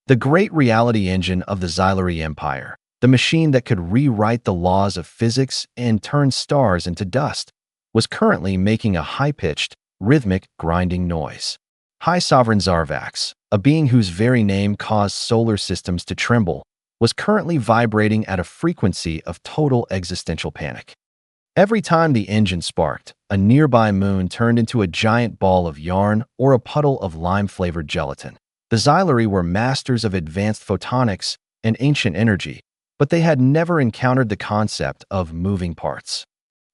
The great reality engine of the Xylari Empire, the machine that could rewrite the laws of physics and turn stars into dust, was currently making a high-pitched, rhythmic, grinding noise. High Sovereign Zarvax, a being whose very name caused solar systems to tremble, was currently vibrating at a frequency of total existential panic. Every time the engine sparked, a nearby moon turned into a giant ball of yarn or a puddle of lime-flavored gelatin. The Xylari were masters of advanced photonics and ancient energy, but they had never encountered the concept of moving parts.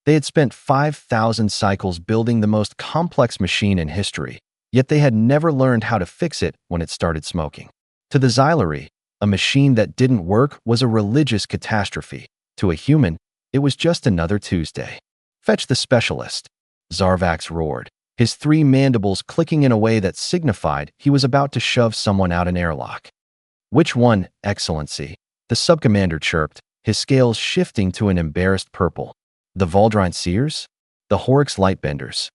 They had spent 5,000 cycles building the most complex machine in history, yet they had never learned how to fix it when it started smoking. To the Xylari, a machine that didn't work was a religious catastrophe. To a human, it was just another Tuesday. "Fetch the specialist," Zarvax roared, his three mandibles clicking in a way that signified he was about to shove someone out an airlock. "Which one, Excellency?" the subcommander chirped, his scales shifting to an embarrassed purple. "The Valdrine Seers? The Orcs Lightbenders?"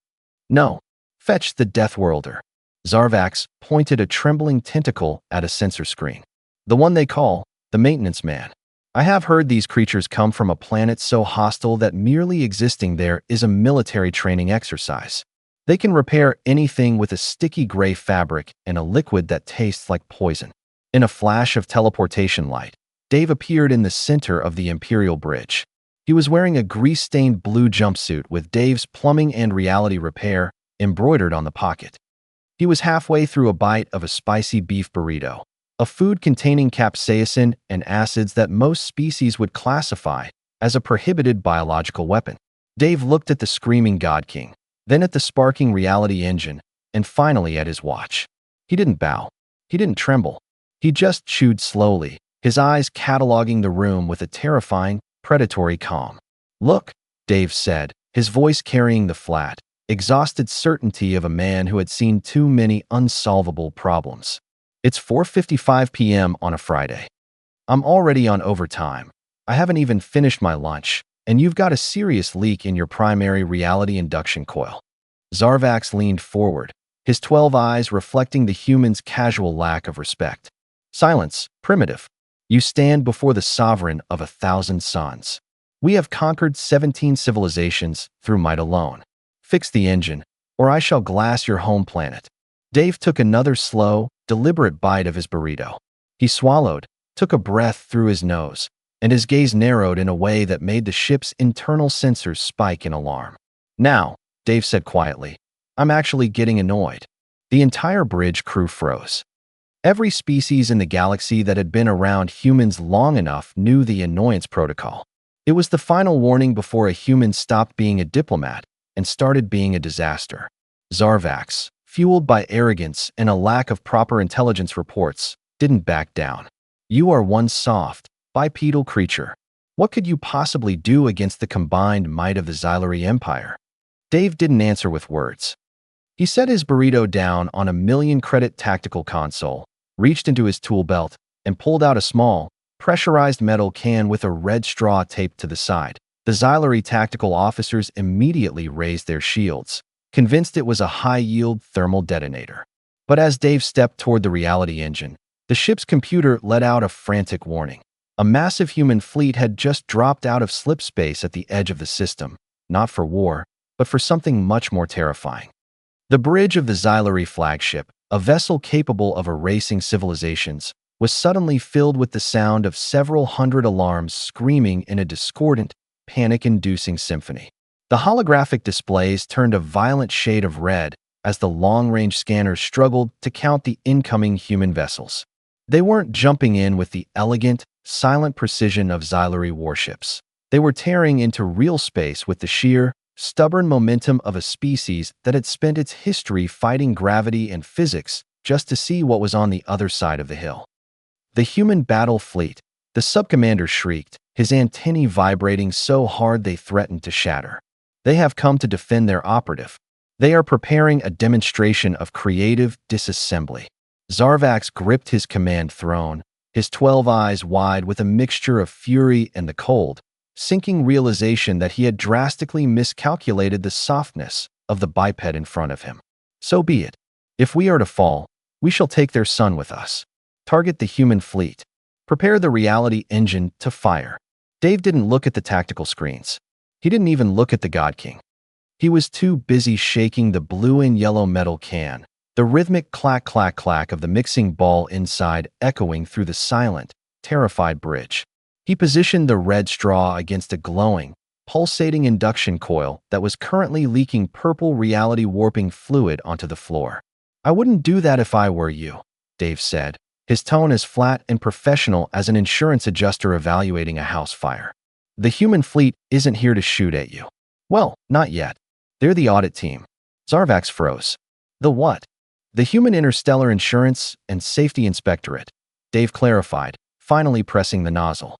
"No. Fetch the Deathworlder." Zarvax pointed a trembling tentacle at a sensor screen. "The one they call the Maintenance Man. I have heard these creatures come from a planet so hostile that merely existing there is a military training exercise. They can repair anything with a sticky gray fabric and a liquid that tastes like poison." In a flash of teleportation light, Dave appeared in the center of the Imperial Bridge. He was wearing a grease-stained blue jumpsuit with Dave's plumbing and reality repair embroidered on the pocket. He was halfway through a bite of a spicy beef burrito, a food containing capsaicin and acids that most species would classify as a prohibited biological weapon. Dave looked at the screaming God King, then at the sparking reality engine, and finally at his watch. He didn't bow. He didn't tremble. He just chewed slowly, his eyes cataloging the room with a terrifying, predatory calm. "Look," Dave said, his voice carrying the flat, exhausted certainty of a man who had seen too many unsolvable problems. "It's 4:55 p.m. on a Friday. I'm already on overtime. I haven't even finished my lunch, and you've got a serious leak in your primary reality induction coil." Zarvax leaned forward, his 12 eyes reflecting the human's casual lack of respect. "Silence, primitive. You stand before the sovereign of 1,000 suns. We have conquered 17 civilizations through might alone. Fix the engine, or I shall glass your home planet." Dave took another slow, deliberate bite of his burrito. He swallowed, took a breath through his nose, and his gaze narrowed in a way that made the ship's internal sensors spike in alarm. "Now," Dave said quietly, "I'm actually getting annoyed." The entire bridge crew froze. Every species in the galaxy that had been around humans long enough knew the Annoyance protocol. It was the final warning before a human stopped being a diplomat and started being a disaster. Zarvax, fueled by arrogance and a lack of proper intelligence reports, didn't back down. "You are one soft, bipedal creature. What could you possibly do against the combined might of the Xylari Empire?" Dave didn't answer with words. He set his burrito down on a 1,000,000-credit tactical console, reached into his tool belt, and pulled out a small, pressurized metal can with a red straw taped to the side. The Xylari tactical officers immediately raised their shields, convinced it was a high-yield thermal detonator. But as Dave stepped toward the reality engine, the ship's computer let out a frantic warning. A massive human fleet had just dropped out of slip space at the edge of the system, not for war, but for something much more terrifying. The bridge of the Xylari flagship, a vessel capable of erasing civilizations, was suddenly filled with the sound of several hundred alarms screaming in a discordant, panic-inducing symphony. The holographic displays turned a violent shade of red as the long-range scanners struggled to count the incoming human vessels. They weren't jumping in with the elegant, silent precision of Xylari warships. They were tearing into real space with the sheer, stubborn momentum of a species that had spent its history fighting gravity and physics just to see what was on the other side of the hill. "The human battle fleet," the subcommander shrieked, his antennae vibrating so hard they threatened to shatter. "They have come to defend their operative. They are preparing a demonstration of creative disassembly." Zarvax gripped his command throne, his 12 eyes wide with a mixture of fury and the cold, sinking realization that he had drastically miscalculated the softness of the biped in front of him. "So be it. If we are to fall, we shall take their sun with us." Target the human fleet. Prepare the reality engine to fire. Dave didn't look at the tactical screens. He didn't even look at the God King. He was too busy shaking the blue and yellow metal can, the rhythmic clack-clack-clack of the mixing ball inside echoing through the silent, terrified bridge. He positioned the red straw against a glowing, pulsating induction coil that was currently leaking purple reality-warping fluid onto the floor. "I wouldn't do that if I were you," Dave said, his tone as flat and professional as an insurance adjuster evaluating a house fire. "The human fleet isn't here to shoot at you." "Well, not yet. They're the audit team." Zarvax froze. "The what?" "The Human Interstellar Insurance and Safety Inspectorate," Dave clarified, finally pressing the nozzle.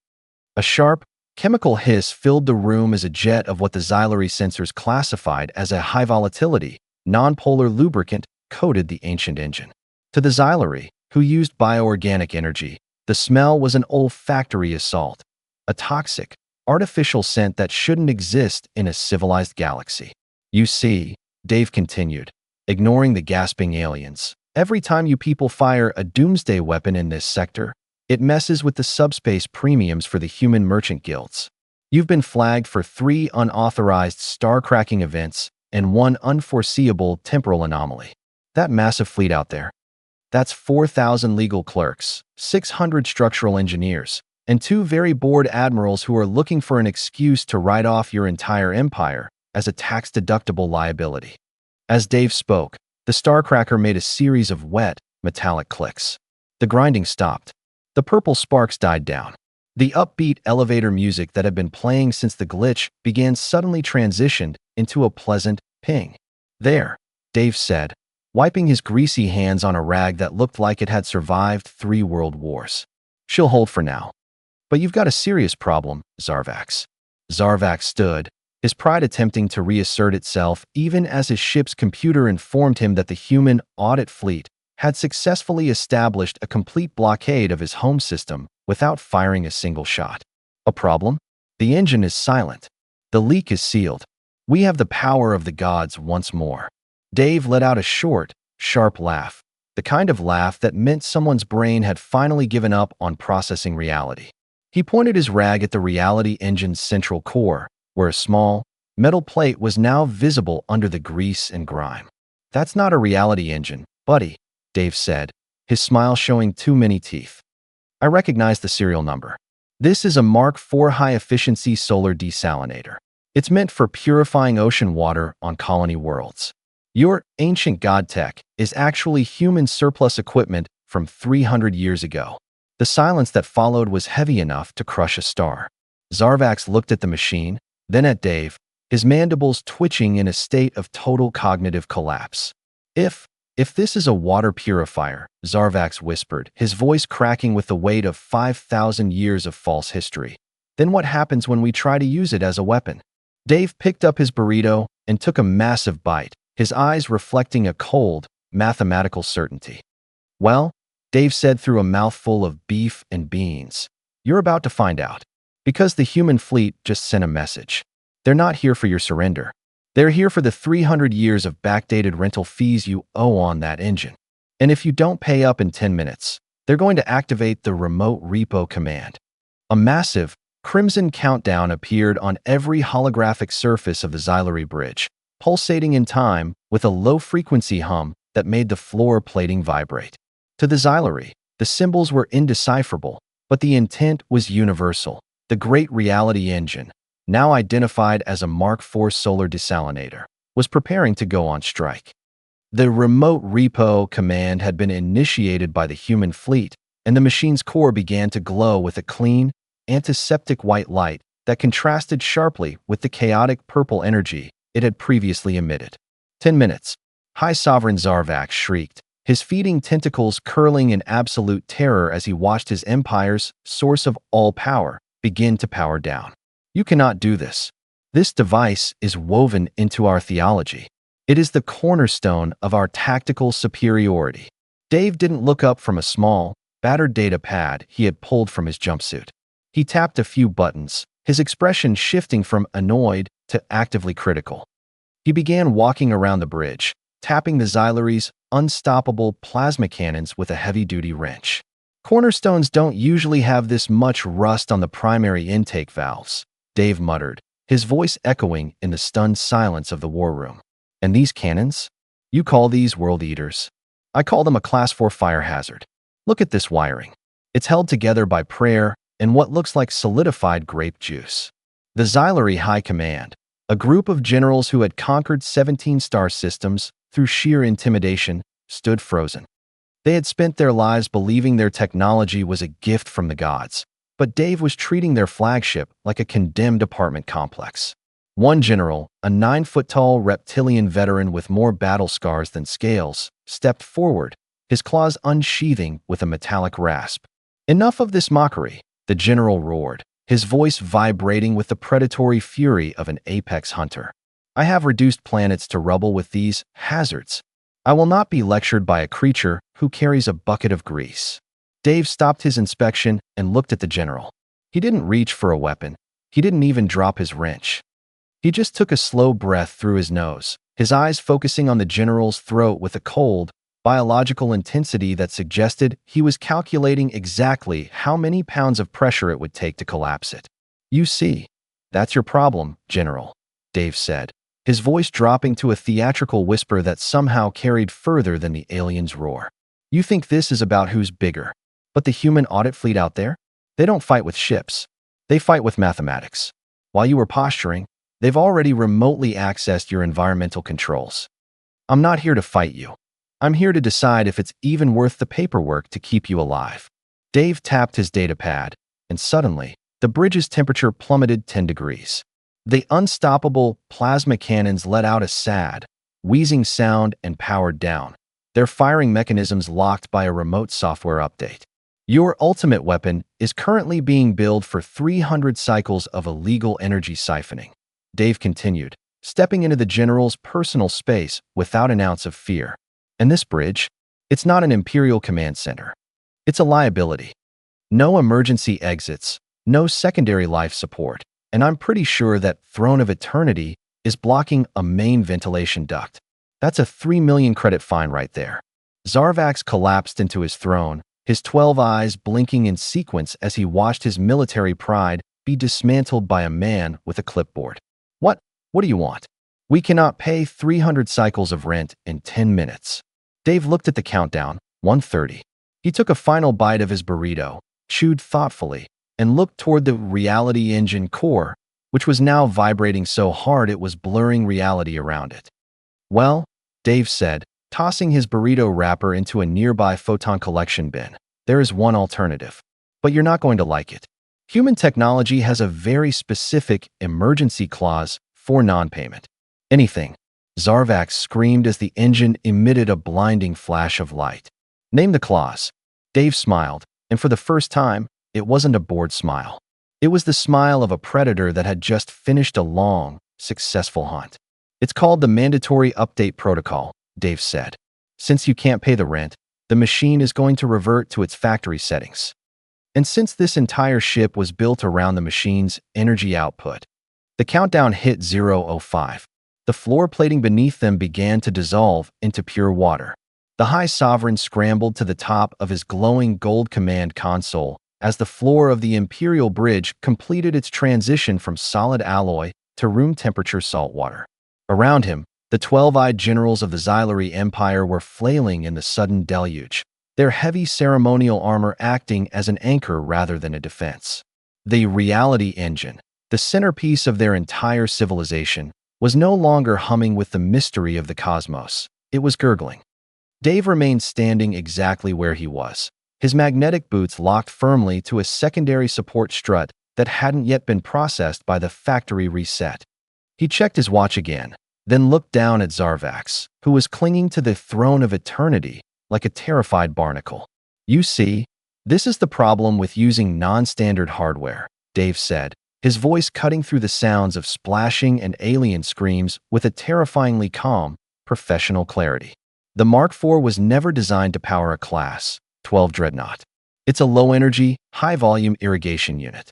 A sharp, chemical hiss filled the room as a jet of what the xylary sensors classified as a high-volatility, non-polar lubricant coated the ancient engine. To the xylary, who used bioorganic energy, the smell was an olfactory assault, a toxic, artificial scent that shouldn't exist in a civilized galaxy. "You see," Dave continued, ignoring the gasping aliens, "every time you people fire a doomsday weapon in this sector, it messes with the subspace premiums for the human merchant guilds. You've been flagged for 3 unauthorized star-cracking events and 1 unforeseeable temporal anomaly. That massive fleet out there, that's 4,000 legal clerks, 600 structural engineers, and 2 very bored admirals who are looking for an excuse to write off your entire empire as a tax-deductible liability." As Dave spoke, the Starcracker made a series of wet, metallic clicks. The grinding stopped. The purple sparks died down. The upbeat elevator music that had been playing since the glitch began suddenly transitioned into a pleasant ping. "There," Dave said, wiping his greasy hands on a rag that looked like it had survived 3 world wars. "She'll hold for now. But you've got a serious problem, Zarvax." Zarvax stood, his pride attempting to reassert itself even as his ship's computer informed him that the human audit fleet had successfully established a complete blockade of his home system without firing a single shot. "A problem? The engine is silent. The leak is sealed. We have the power of the gods once more." Dave let out a short, sharp laugh, the kind of laugh that meant someone's brain had finally given up on processing reality. He pointed his rag at the reality engine's central core, where a small, metal plate was now visible under the grease and grime. "That's not a reality engine, buddy," Dave said, his smile showing too many teeth. "I recognize the serial number. This is a Mark IV high-efficiency solar desalinator. It's meant for purifying ocean water on colony worlds. Your ancient god tech is actually human surplus equipment from 300 years ago." The silence that followed was heavy enough to crush a star. Zarvax looked at the machine, then at Dave, his mandibles twitching in a state of total cognitive collapse. If this is a water purifier," Zarvax whispered, his voice cracking with the weight of 5,000 years of false history, "then what happens when we try to use it as a weapon?" Dave picked up his burrito and took a massive bite, his eyes reflecting a cold, mathematical certainty. "Well," Dave said through a mouthful of beef and beans, "you're about to find out. Because the human fleet just sent a message. They're not here for your surrender. They're here for the 300 years of backdated rental fees you owe on that engine. And if you don't pay up in 10 minutes, they're going to activate the remote repo command." A massive, crimson countdown appeared on every holographic surface of the xylary bridge, pulsating in time with a low-frequency hum that made the floor plating vibrate. To the xylary, the symbols were indecipherable, but the intent was universal. The great reality engine, now identified as a Mark IV solar desalinator, was preparing to go on strike. The remote repo command had been initiated by the human fleet, and the machine's core began to glow with a clean, antiseptic white light that contrasted sharply with the chaotic purple energy it had previously emitted. 10 minutes. High Sovereign Zarvax shrieked, his feeding tentacles curling in absolute terror as he watched his empire's source of all power begin to power down. "You cannot do this. This device is woven into our theology. It is the cornerstone of our tactical superiority." Dave didn't look up from a small, battered data pad he had pulled from his jumpsuit. He tapped a few buttons, his expression shifting from annoyed to actively critical. He began walking around the bridge, tapping the xylary's unstoppable plasma cannons with a heavy-duty wrench. Cornerstones don't usually have this much rust on the primary intake valves, Dave muttered, his voice echoing in the stunned silence of the war room. And these cannons? You call these world eaters? I call them a Class 4 fire hazard. Look at this wiring. It's held together by prayer and what looks like solidified grape juice. The Xylary High Command, a group of generals who had conquered 17 star systems through sheer intimidation, stood frozen. They had spent their lives believing their technology was a gift from the gods, but Dave was treating their flagship like a condemned apartment complex. One general, a 9-foot-tall reptilian veteran with more battle scars than scales, stepped forward, his claws unsheathing with a metallic rasp. Enough of this mockery, the general roared, his voice vibrating with the predatory fury of an apex hunter. I have reduced planets to rubble with these hazards. I will not be lectured by a creature who carries a bucket of grease. Dave stopped his inspection and looked at the general. He didn't reach for a weapon. He didn't even drop his wrench. He just took a slow breath through his nose, his eyes focusing on the general's throat with a cold, biological intensity that suggested he was calculating exactly how many pounds of pressure it would take to collapse it. You see, that's your problem, General, Dave said, his voice dropping to a theatrical whisper that somehow carried further than the alien's roar. You think this is about who's bigger, but the human audit fleet out there? They don't fight with ships. They fight with mathematics. While you were posturing, they've already remotely accessed your environmental controls. I'm not here to fight you. I'm here to decide if it's even worth the paperwork to keep you alive. Dave tapped his data pad, and suddenly, the bridge's temperature plummeted 10 degrees. The unstoppable plasma cannons let out a sad, wheezing sound and powered down, their firing mechanisms locked by a remote software update. Your ultimate weapon is currently being billed for 300 cycles of illegal energy siphoning, Dave continued, stepping into the general's personal space without an ounce of fear. And this bridge, it's not an Imperial command center. It's a liability. No emergency exits, no secondary life support, and I'm pretty sure that Throne of Eternity is blocking a main ventilation duct. That's a 3 million credit fine right there. Zarvax collapsed into his throne, his 12 eyes blinking in sequence as he watched his military pride be dismantled by a man with a clipboard. What do you want? We cannot pay 300 cycles of rent in 10 minutes. Dave looked at the countdown, 1:30. He took a final bite of his burrito, chewed thoughtfully, and looked toward the reality engine core, which was now vibrating so hard it was blurring reality around it. Well, Dave said, tossing his burrito wrapper into a nearby photon collection bin, there is one alternative. But you're not going to like it. Human technology has a very specific emergency clause for non-payment. Anything. Zarvax screamed as the engine emitted a blinding flash of light. Name the clause. Dave smiled, and for the first time, it wasn't a bored smile. It was the smile of a predator that had just finished a long, successful hunt. It's called the Mandatory Update Protocol, Dave said. Since you can't pay the rent, the machine is going to revert to its factory settings. And since this entire ship was built around the machine's energy output, the countdown hit 0:05. The floor plating beneath them began to dissolve into pure water. The High Sovereign scrambled to the top of his glowing gold command console as the floor of the Imperial Bridge completed its transition from solid alloy to room-temperature salt water. Around him, the 12-eyed generals of the Xylary Empire were flailing in the sudden deluge, their heavy ceremonial armor acting as an anchor rather than a defense. The reality engine, the centerpiece of their entire civilization, was no longer humming with the mystery of the cosmos. It was gurgling. Dave remained standing exactly where he was, his magnetic boots locked firmly to a secondary support strut that hadn't yet been processed by the factory reset. He checked his watch again, then looked down at Zarvax, who was clinging to the Throne of Eternity like a terrified barnacle. You see, this is the problem with using non-standard hardware, Dave said, his voice cutting through the sounds of splashing and alien screams with a terrifyingly calm, professional clarity. The Mark IV was never designed to power a Class 12 dreadnought. It's a low-energy, high-volume irrigation unit.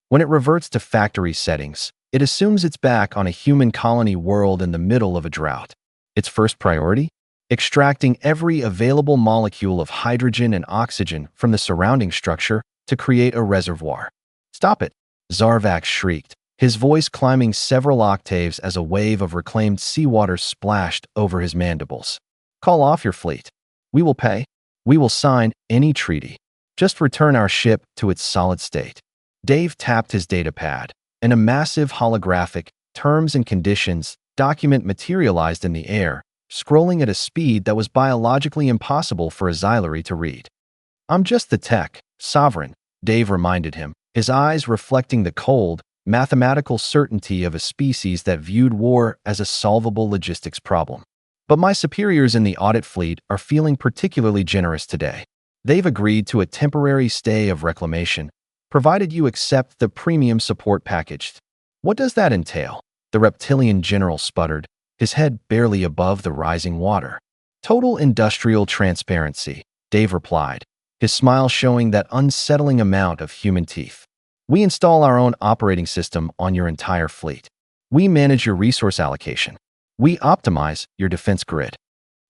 When it reverts to factory settings, it assumes it's back on a human colony world in the middle of a drought. Its first priority? extracting every available molecule of hydrogen and oxygen from the surrounding structure to create a reservoir. "Stop it!" Zarvax shrieked, his voice climbing several octaves as a wave of reclaimed seawater splashed over his mandibles. "Call off your fleet. We will pay. We will sign any treaty. Just return our ship to its solid state." Dave tapped his datapad, and a massive holographic terms and conditions document materialized in the air, scrolling at a speed that was biologically impossible for a Xylari to read. "I'm just the tech, sovereign," Dave reminded him, his eyes reflecting the cold, mathematical certainty of a species that viewed war as a solvable logistics problem. "But my superiors in the audit fleet are feeling particularly generous today. They've agreed to a temporary stay of reclamation, provided you accept the premium support package." "What does that entail?" the reptilian general sputtered, his head barely above the rising water. "Total industrial transparency," Dave replied, his smile showing that unsettling amount of human teeth. "We install our own operating system on your entire fleet. We manage your resource allocation. We optimize your defense grid.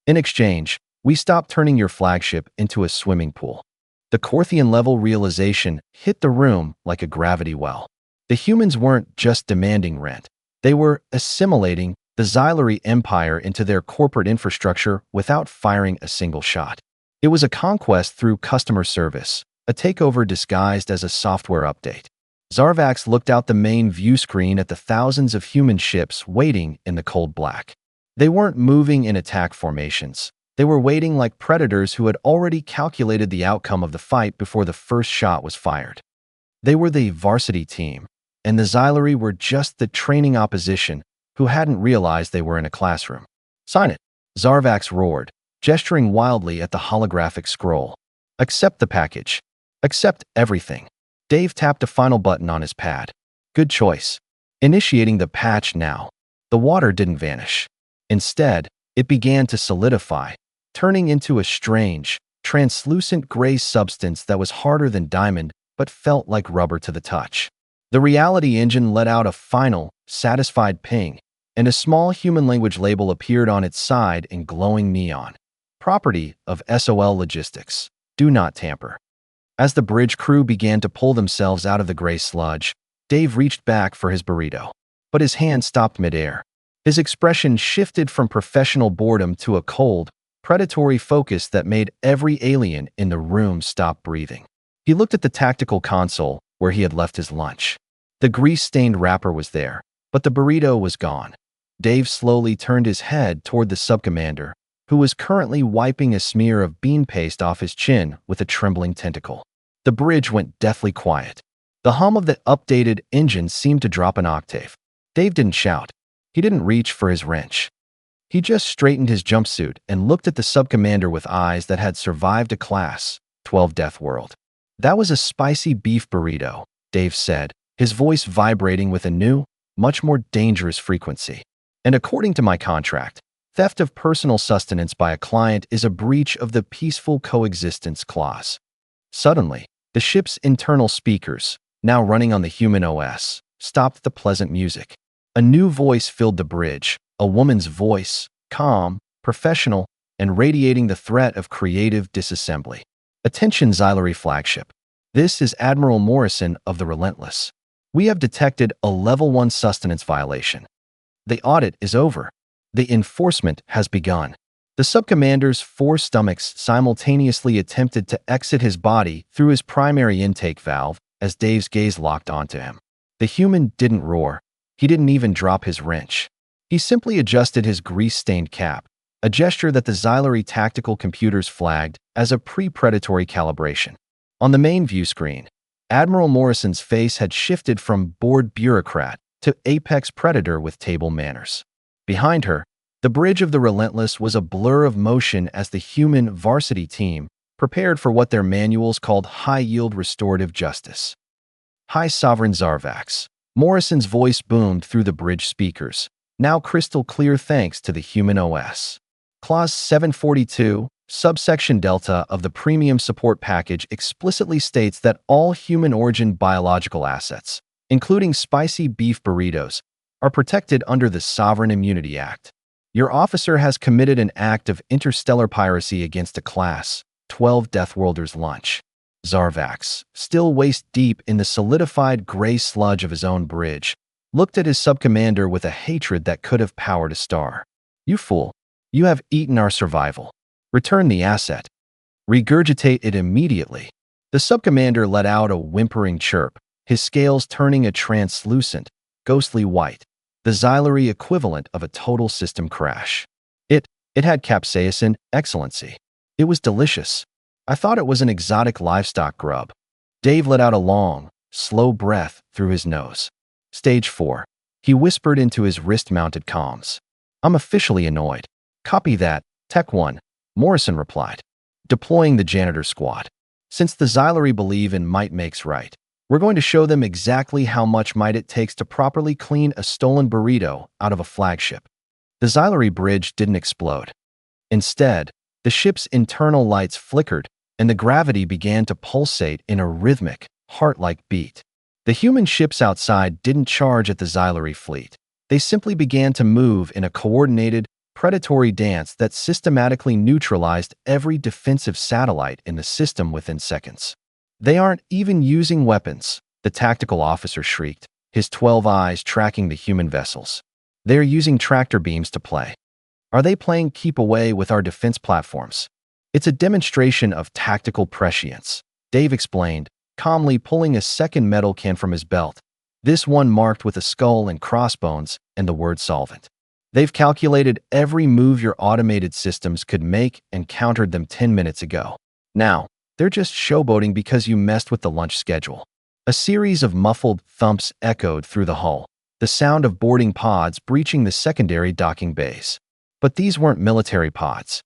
In exchange, we stop turning your flagship into a swimming pool." The Corthian-level realization hit the room like a gravity well. The humans weren't just demanding rent. They were assimilating the Xylari Empire into their corporate infrastructure without firing a single shot. It was a conquest through customer service, a takeover disguised as a software update. Zarvax looked out the main view screen at the thousands of human ships waiting in the cold black. They weren't moving in attack formations. They were waiting like predators who had already calculated the outcome of the fight before the first shot was fired. They were the varsity team, and the Xylari were just the training opposition who hadn't realized they were in a classroom. "Sign it," Zarvax roared, gesturing wildly at the holographic scroll. "Accept the package. Accept everything." Dave tapped a final button on his pad. "Good choice." Initiating the patch now. The water didn't vanish. Instead, it began to solidify, turning into a strange, translucent gray substance that was harder than diamond but felt like rubber to the touch. The reality engine let out a final, satisfied ping, and a small human language label appeared on its side in glowing neon. "Property of SOL Logistics. Do not tamper." As the bridge crew began to pull themselves out of the gray sludge, Dave reached back for his burrito, but his hand stopped midair. His expression shifted from professional boredom to a cold, predatory focus that made every alien in the room stop breathing. He looked at the tactical console where he had left his lunch. The grease-stained wrapper was there, but the burrito was gone. Dave slowly turned his head toward the subcommander, who was currently wiping a smear of bean paste off his chin with a trembling tentacle. The bridge went deathly quiet. The hum of the updated engine seemed to drop an octave. Dave didn't shout. He didn't reach for his wrench. He just straightened his jumpsuit and looked at the subcommander with eyes that had survived a Class 12 death world. "That was a spicy beef burrito," Dave said, his voice vibrating with a new, much more dangerous frequency. "And according to my contract, theft of personal sustenance by a client is a breach of the Peaceful Coexistence Clause." Suddenly, the ship's internal speakers, now running on the human OS, stopped the pleasant music. A new voice filled the bridge, a woman's voice, calm, professional, and radiating the threat of creative disassembly. "Attention, Xylari flagship. This is Admiral Morrison of the Relentless. We have detected a Level 1 sustenance violation. The audit is over. The enforcement has begun." The subcommander's 4 stomachs simultaneously attempted to exit his body through his primary intake valve as Dave's gaze locked onto him. The human didn't roar. He didn't even drop his wrench. He simply adjusted his grease-stained cap, a gesture that the Xylari tactical computers flagged as a pre-predatory calibration. On the main view screen, Admiral Morrison's face had shifted from bored bureaucrat to apex predator with table manners. Behind her, the bridge of the Relentless was a blur of motion as the human varsity team prepared for what their manuals called high-yield restorative justice. "High Sovereign Zarvax." Morrison's voice boomed through the bridge speakers, now crystal clear thanks to the human OS. Clause 742, subsection Delta of the Premium Support Package explicitly states that all human-origin biological assets, including spicy beef burritos, are protected under the Sovereign Immunity Act. Your officer has committed an act of interstellar piracy against a Class 12 Deathworlders launch. Zarvax, still waist-deep in the solidified gray sludge of his own bridge, looked at his subcommander with a hatred that could have powered a star. You fool. You have eaten our survival. Return the asset. Regurgitate it immediately. The subcommander let out a whimpering chirp, his scales turning a translucent, ghostly white, the xylary equivalent of a total system crash. It had capsaicin, Excellency. It was delicious. I thought it was an exotic livestock grub. Dave let out a long, slow breath through his nose. Stage 4. He whispered into his wrist-mounted comms. I'm officially annoyed. Copy that, Tech 1, Morrison replied. Deploying the janitor squad. Since the xylary believe in might makes right, we're going to show them exactly how much might it takes to properly clean a stolen burrito out of a flagship. The xylary bridge didn't explode. Instead, the ship's internal lights flickered and the gravity began to pulsate in a rhythmic, heart-like beat. The human ships outside didn't charge at the xylary fleet. They simply began to move in a coordinated, predatory dance that systematically neutralized every defensive satellite in the system within seconds. They aren't even using weapons, the tactical officer shrieked, his 12 eyes tracking the human vessels. They're using tractor beams to play. Are they playing keep away with our defense platforms? It's a demonstration of tactical prescience, Dave explained, calmly pulling a second metal can from his belt, this one marked with a skull and crossbones and the word solvent. They've calculated every move your automated systems could make and countered them 10 minutes ago. Now, they're just showboating because you messed with the lunch schedule. A series of muffled thumps echoed through the hull, the sound of boarding pods breaching the secondary docking bays. But these weren't military pods.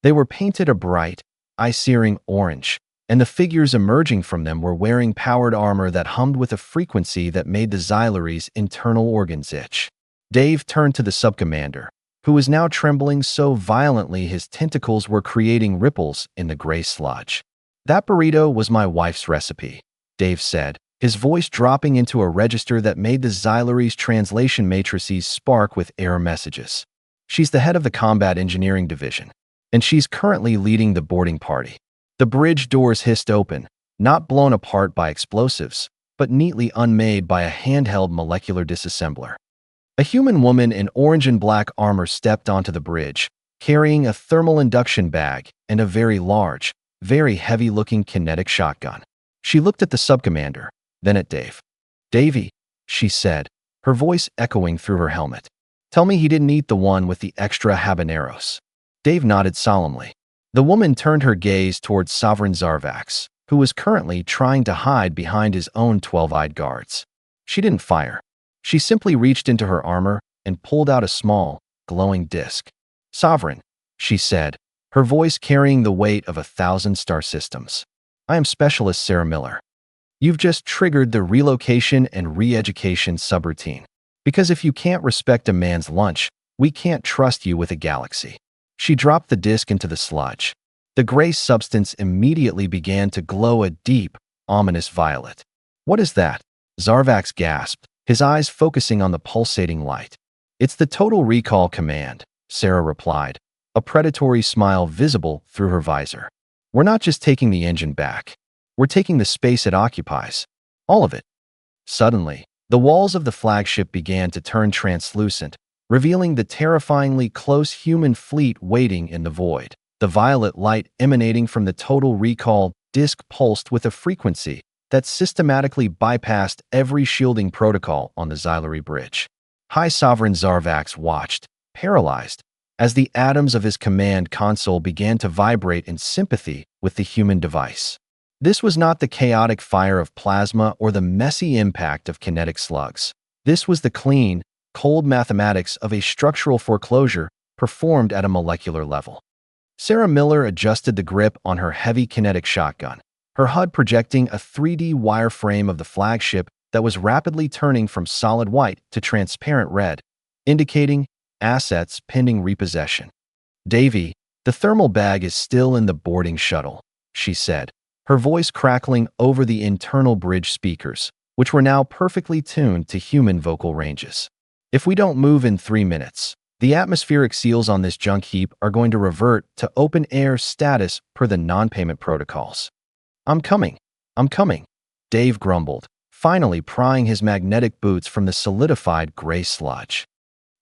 They were painted a bright, eye-searing orange, and the figures emerging from them were wearing powered armor that hummed with a frequency that made the xylary's internal organs itch. Dave turned to the subcommander, who was now trembling so violently his tentacles were creating ripples in the gray sludge. That burrito was my wife's recipe, Dave said, his voice dropping into a register that made the xylary's translation matrices spark with error messages. She's the head of the Combat Engineering Division, and she's currently leading the boarding party. The bridge doors hissed open, not blown apart by explosives, but neatly unmade by a handheld molecular disassembler. A human woman in orange and black armor stepped onto the bridge, carrying a thermal induction bag and a very large, very heavy-looking kinetic shotgun. She looked at the subcommander, then at Dave. Davey, she said, her voice echoing through her helmet. Tell me he didn't eat the one with the extra habaneros. Dave nodded solemnly. The woman turned her gaze towards Sovereign Zarvax, who was currently trying to hide behind his own 12-eyed guards. She didn't fire. She simply reached into her armor and pulled out a small, glowing disc. Sovereign, she said, her voice carrying the weight of 1,000 star systems. I am Specialist Sarah Miller. You've just triggered the relocation and re-education subroutine. Because if you can't respect a man's lunch, we can't trust you with a galaxy. She dropped the disc into the sludge. The gray substance immediately began to glow a deep, ominous violet. What is that? Zarvax gasped, his eyes focusing on the pulsating light. It's the Total Recall Command, Sarah replied, a predatory smile visible through her visor. We're not just taking the engine back. We're taking the space it occupies. All of it. Suddenly, the walls of the flagship began to turn translucent, revealing the terrifyingly close human fleet waiting in the void. The violet light emanating from the Total Recall disk pulsed with a frequency that systematically bypassed every shielding protocol on the xylary bridge. High Sovereign Zarvax watched, paralyzed, as the atoms of his command console began to vibrate in sympathy with the human device. This was not the chaotic fire of plasma or the messy impact of kinetic slugs. This was the clean, cold mathematics of a structural foreclosure performed at a molecular level. Sarah Miller adjusted the grip on her heavy kinetic shotgun, her HUD projecting a 3D wireframe of the flagship that was rapidly turning from solid white to transparent red, indicating assets pending repossession. Davey, the thermal bag is still in the boarding shuttle, she said, her voice crackling over the internal bridge speakers, which were now perfectly tuned to human vocal ranges. If we don't move in 3 minutes, The atmospheric seals on this junk heap are going to revert to open-air status per the non-payment protocols. I'm coming. I'm coming, Dave grumbled, finally prying his magnetic boots from the solidified gray sludge.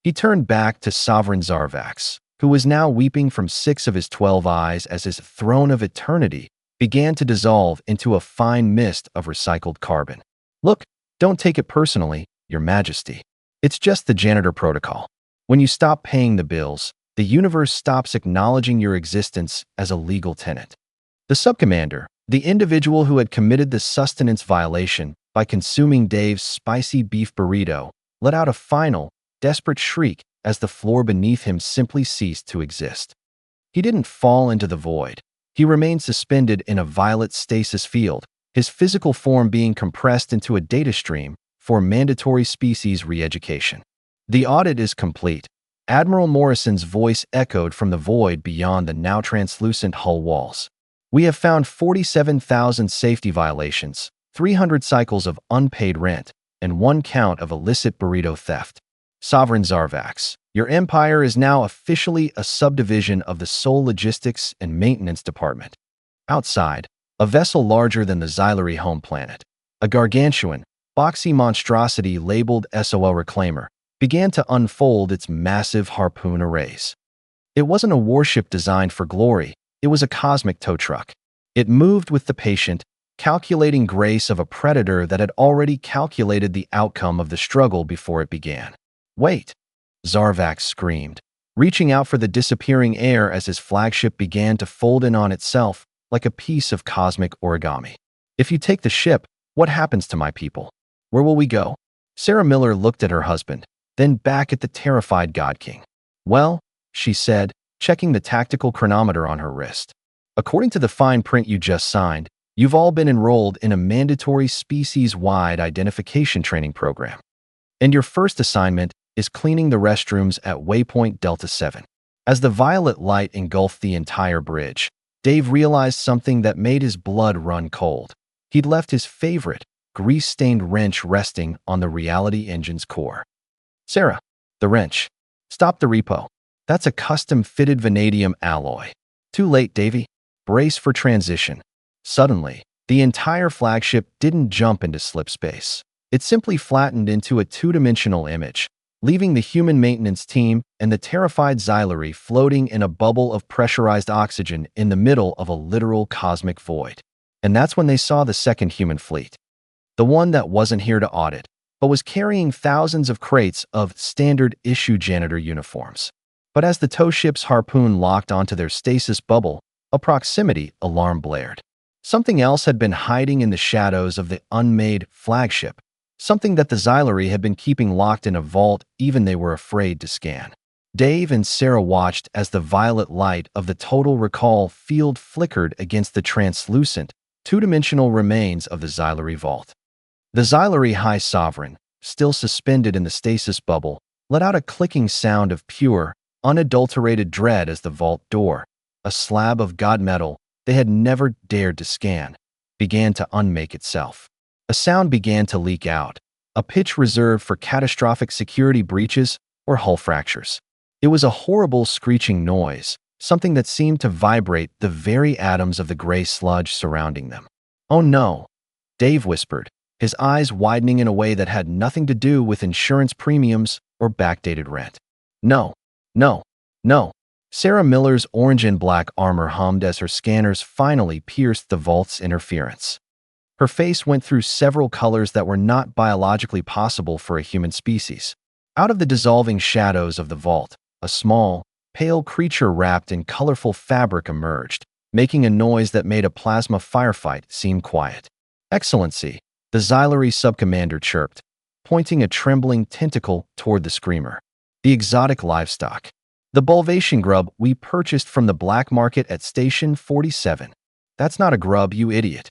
He turned back to Sovereign Zarvax, who was now weeping from 6 of his 12 eyes as his throne of eternity began to dissolve into a fine mist of recycled carbon. Look, don't take it personally, Your Majesty. It's just the janitor protocol. When you stop paying the bills, the universe stops acknowledging your existence as a legal tenant. The subcommander, the individual who had committed the sustenance violation by consuming Dave's spicy beef burrito, let out a final, desperate shriek as the floor beneath him simply ceased to exist. He didn't fall into the void. He remained suspended in a violet stasis field, his physical form being compressed into a data stream for mandatory species re-education. The audit is complete. Admiral Morrison's voice echoed from the void beyond the now translucent hull walls. We have found 47,000 safety violations, 300 cycles of unpaid rent, and 1 count of illicit burrito theft. Sovereign Zarvax, your empire is now officially a subdivision of the Sol Logistics and Maintenance Department. Outside, a vessel larger than the Xylary home planet, a gargantuan, boxy monstrosity labeled SOL Reclaimer, began to unfold its massive harpoon arrays. It wasn't a warship designed for glory, it was a cosmic tow truck. It moved with the patient, calculating grace of a predator that had already calculated the outcome of the struggle before it began. Wait! Zarvax screamed, reaching out for the disappearing air as his flagship began to fold in on itself like a piece of cosmic origami. If you take the ship, what happens to my people? Where will we go? Sarah Miller looked at her husband, then back at the terrified God King. Well, she said, checking the tactical chronometer on her wrist. According to the fine print you just signed, you've all been enrolled in a mandatory species-wide identification training program. And your first assignment is cleaning the restrooms at Waypoint Delta 7. As the violet light engulfed the entire bridge, Dave realized something that made his blood run cold. He'd left his favorite, grease-stained wrench resting on the reality engine's core. Sarah, the wrench. Stop the repo. That's a custom-fitted vanadium alloy. Too late, Davy. Brace for transition. Suddenly, the entire flagship didn't jump into slip space. It simply flattened into a two-dimensional image, leaving the human maintenance team and the terrified Xylary floating in a bubble of pressurized oxygen in the middle of a literal cosmic void. And that's when they saw the second human fleet. The one that wasn't here to audit, but was carrying thousands of crates of standard-issue janitor uniforms. But as the tow ship's harpoon locked onto their stasis bubble, a proximity alarm blared. Something else had been hiding in the shadows of the unmade flagship, something that the Xylary had been keeping locked in a vault even they were afraid to scan. Dave and Sarah watched as the violet light of the Total Recall field flickered against the translucent, two-dimensional remains of the Xylary vault. The Xylary High Sovereign, still suspended in the stasis bubble, let out a clicking sound of pure, unadulterated dread as the vault door, a slab of god metal they had never dared to scan, began to unmake itself. A sound began to leak out, a pitch reserved for catastrophic security breaches or hull fractures. It was a horrible screeching noise, something that seemed to vibrate the very atoms of the gray sludge surrounding them. "Oh no," Dave whispered, his eyes widening in a way that had nothing to do with insurance premiums or backdated rent. "No, no, no." Sarah Miller's orange and black armor hummed as her scanners finally pierced the vault's interference. Her face went through several colors that were not biologically possible for a human species. Out of the dissolving shadows of the vault, a small, pale creature wrapped in colorful fabric emerged, making a noise that made a plasma firefight seem quiet. "Excellency," the Xylary subcommander chirped, pointing a trembling tentacle toward the screamer. "The exotic livestock. The Bulvation grub we purchased from the black market at Station 47. That's not a grub, you idiot."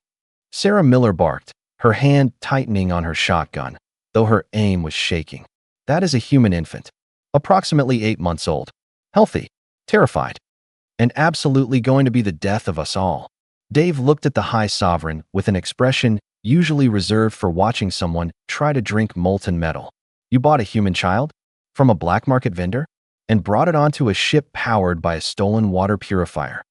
Sarah Miller barked, her hand tightening on her shotgun, though her aim was shaking. "That is a human infant, approximately 8 months old, healthy, terrified, and absolutely going to be the death of us all." Dave looked at the High Sovereign with an expression usually reserved for watching someone try to drink molten metal. "You bought a human child? From a black market vendor? and brought it onto a ship powered by a stolen water purifier.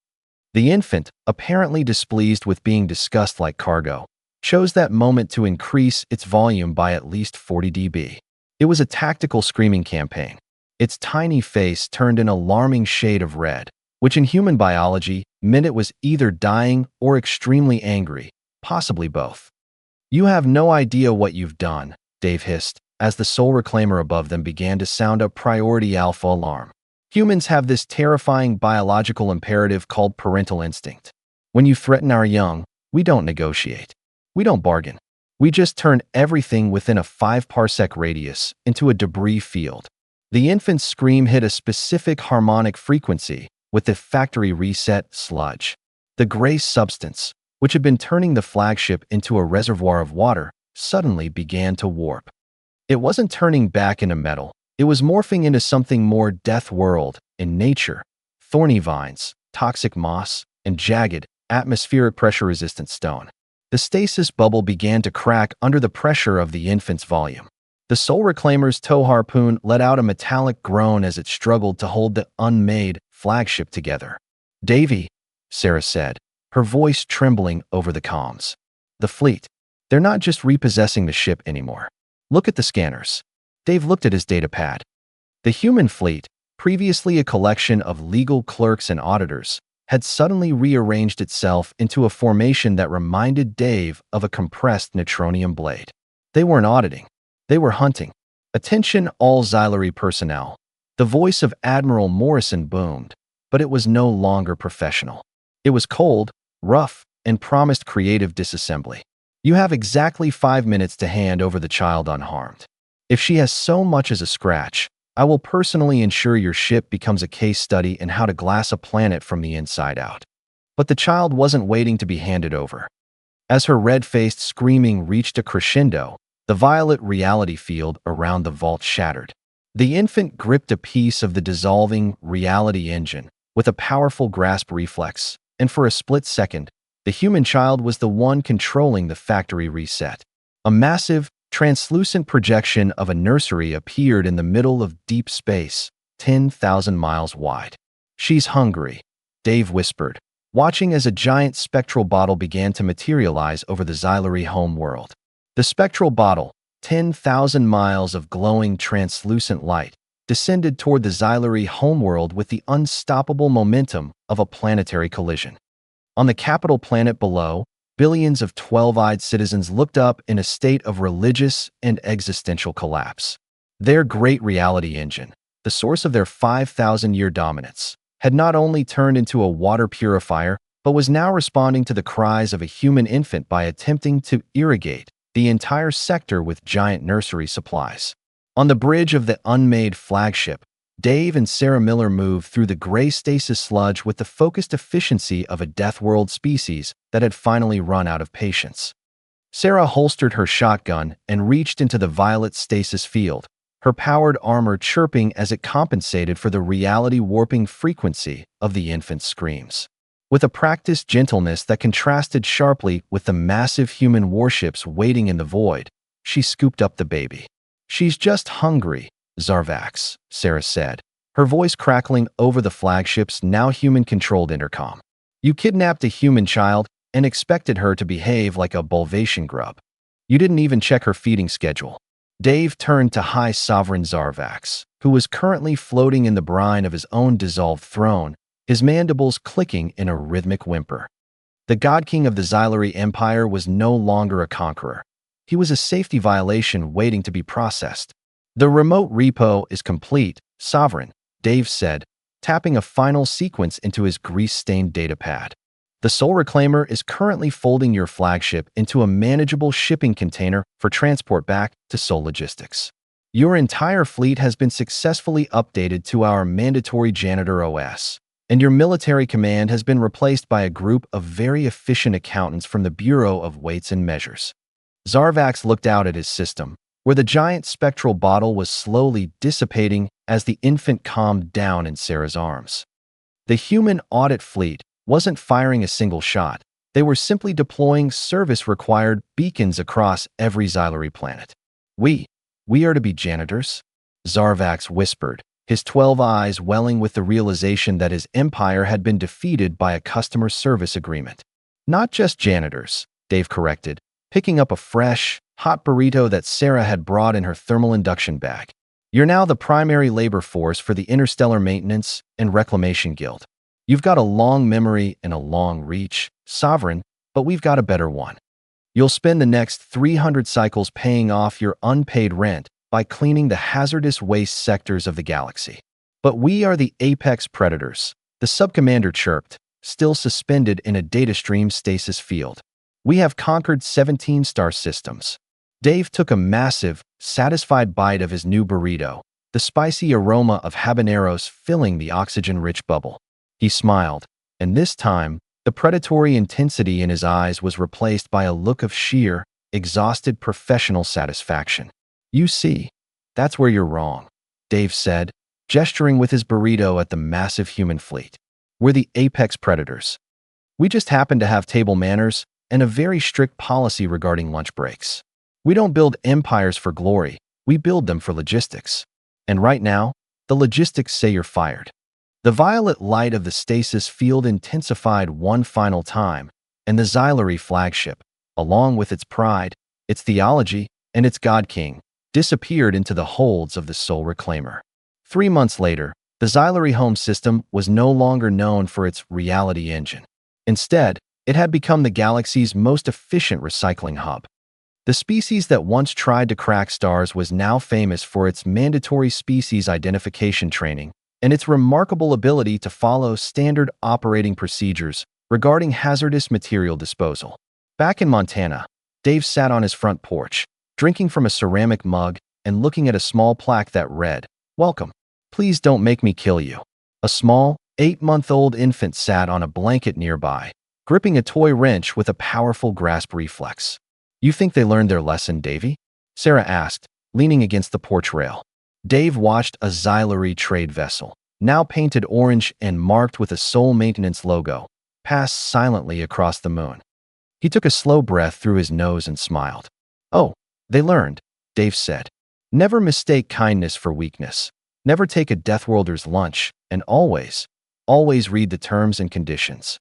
The infant, apparently displeased with being discussed like cargo, chose that moment to increase its volume by at least 40 dB. It was a tactical screaming campaign. Its tiny face turned an alarming shade of red, which in human biology meant it was either dying or extremely angry, possibly both. "You have no idea what you've done," Dave hissed, as the soul reclaimer above them began to sound a priority alpha alarm. Humans have this terrifying biological imperative called parental instinct. When you threaten our young, we don't negotiate. We don't bargain. We just turn everything within a 5-parsec radius into a debris field. The infant's scream hit a specific harmonic frequency with the factory reset sludge. The gray substance, which had been turning the flagship into a reservoir of water, suddenly began to warp. It wasn't turning back into metal. It was morphing into something more Deathworld in nature: thorny vines, toxic moss, and jagged, atmospheric pressure-resistant stone. The stasis bubble began to crack under the pressure of the infant's volume. The soul reclaimer's tow harpoon let out a metallic groan as it struggled to hold the unmade flagship together. "Davy," Sarah said, her voice trembling over the comms. "The fleet. They're not just repossessing the ship anymore. Look at the scanners." Dave looked at his data pad. The human fleet, previously a collection of legal clerks and auditors, had suddenly rearranged itself into a formation that reminded Dave of a compressed neutronium blade. They weren't auditing. They were hunting. "Attention all Xylary personnel." The voice of Admiral Morrison boomed, but it was no longer professional. It was cold, rough, and promised creative disassembly. "You have exactly 5 minutes to hand over the child unharmed. If she has so much as a scratch, I will personally ensure your ship becomes a case study in how to glass a planet from the inside out." But the child wasn't waiting to be handed over. As her red-faced screaming reached a crescendo, the violet reality field around the vault shattered. The infant gripped a piece of the dissolving reality engine with a powerful grasp reflex, and for a split second, the human child was the one controlling the factory reset. A massive, translucent projection of a nursery appeared in the middle of deep space, 10,000 miles wide. "She's hungry," Dave whispered, watching as a giant spectral bottle began to materialize over the Xylary home world. The spectral bottle, 10,000 miles of glowing translucent light, descended toward the Xylary homeworld with the unstoppable momentum of a planetary collision. On the capital planet below, billions of 12-eyed citizens looked up in a state of religious and existential collapse. Their great reality engine, the source of their 5,000-year dominance, had not only turned into a water purifier, but was now responding to the cries of a human infant by attempting to irrigate the entire sector with giant nursery supplies. On the bridge of the unmade flagship, Dave and Sarah Miller moved through the gray stasis sludge with the focused efficiency of a Deathworld species that had finally run out of patience. Sarah holstered her shotgun and reached into the violet stasis field, her powered armor chirping as it compensated for the reality-warping frequency of the infant's screams. With a practiced gentleness that contrasted sharply with the massive human warships waiting in the void, she scooped up the baby. "She's just hungry, Zarvax," Sarah said, her voice crackling over the flagship's now human-controlled intercom. "You kidnapped a human child and expected her to behave like a Bulvation grub. You didn't even check her feeding schedule." Dave turned to High Sovereign Zarvax, who was currently floating in the brine of his own dissolved throne, his mandibles clicking in a rhythmic whimper. The God King of the Xylary Empire was no longer a conqueror. He was a safety violation waiting to be processed. "The remote repo is complete, Sovereign," Dave said, tapping a final sequence into his grease-stained datapad. "The Soul Reclaimer is currently folding your flagship into a manageable shipping container for transport back to Soul Logistics. Your entire fleet has been successfully updated to our mandatory Janitor OS, and your military command has been replaced by a group of very efficient accountants from the Bureau of Weights and Measures." Zarvax looked out at his system, where the giant spectral bottle was slowly dissipating as the infant calmed down in Sarah's arms. The human audit fleet wasn't firing a single shot. They were simply deploying service-required beacons across every Xylary planet. We are to be janitors," Zarvax whispered, his 12 eyes welling with the realization that his empire had been defeated by a customer service agreement. Not just janitors, Dave corrected, picking up a fresh, hot burrito that Sarah had brought in her thermal induction bag. You're now the primary labor force for the Interstellar Maintenance and Reclamation Guild. You've got a long memory and a long reach, Sovereign, but we've got a better one. You'll spend the next 300 cycles paying off your unpaid rent by cleaning the hazardous waste sectors of the galaxy. But we are the apex predators, the subcommander chirped, still suspended in a data stream stasis field. We have conquered 17 star systems. Dave took a massive, satisfied bite of his new burrito, the spicy aroma of habaneros filling the oxygen-rich bubble. He smiled, and this time, the predatory intensity in his eyes was replaced by a look of sheer, exhausted professional satisfaction. You see, that's where you're wrong, Dave said, gesturing with his burrito at the massive human fleet. We're the apex predators. We just happen to have table manners and a very strict policy regarding lunch breaks. We don't build empires for glory, we build them for logistics. And right now, the logistics say you're fired. The violet light of the stasis field intensified one final time, and the Xylary flagship, along with its pride, its theology, and its God King, disappeared into the holds of the Soul Reclaimer. 3 months later, the Xylary home system was no longer known for its reality engine. Instead, it had become the galaxy's most efficient recycling hub. The species that once tried to crack stars was now famous for its mandatory species identification training and its remarkable ability to follow standard operating procedures regarding hazardous material disposal. Back in Montana, Dave sat on his front porch, drinking from a ceramic mug and looking at a small plaque that read, "Welcome. Please don't make me kill you." A small, 8-month-old infant sat on a blanket nearby, gripping a toy wrench with a powerful grasp reflex. "You think they learned their lesson, Davy?" Sarah asked, leaning against the porch rail. Dave watched a Xylary trade vessel, now painted orange and marked with a Soul Maintenance logo, pass silently across the moon. He took a slow breath through his nose and smiled. "Oh, they learned," Dave said. "Never mistake kindness for weakness. Never take a Deathworlders lunch, and always read the terms and conditions."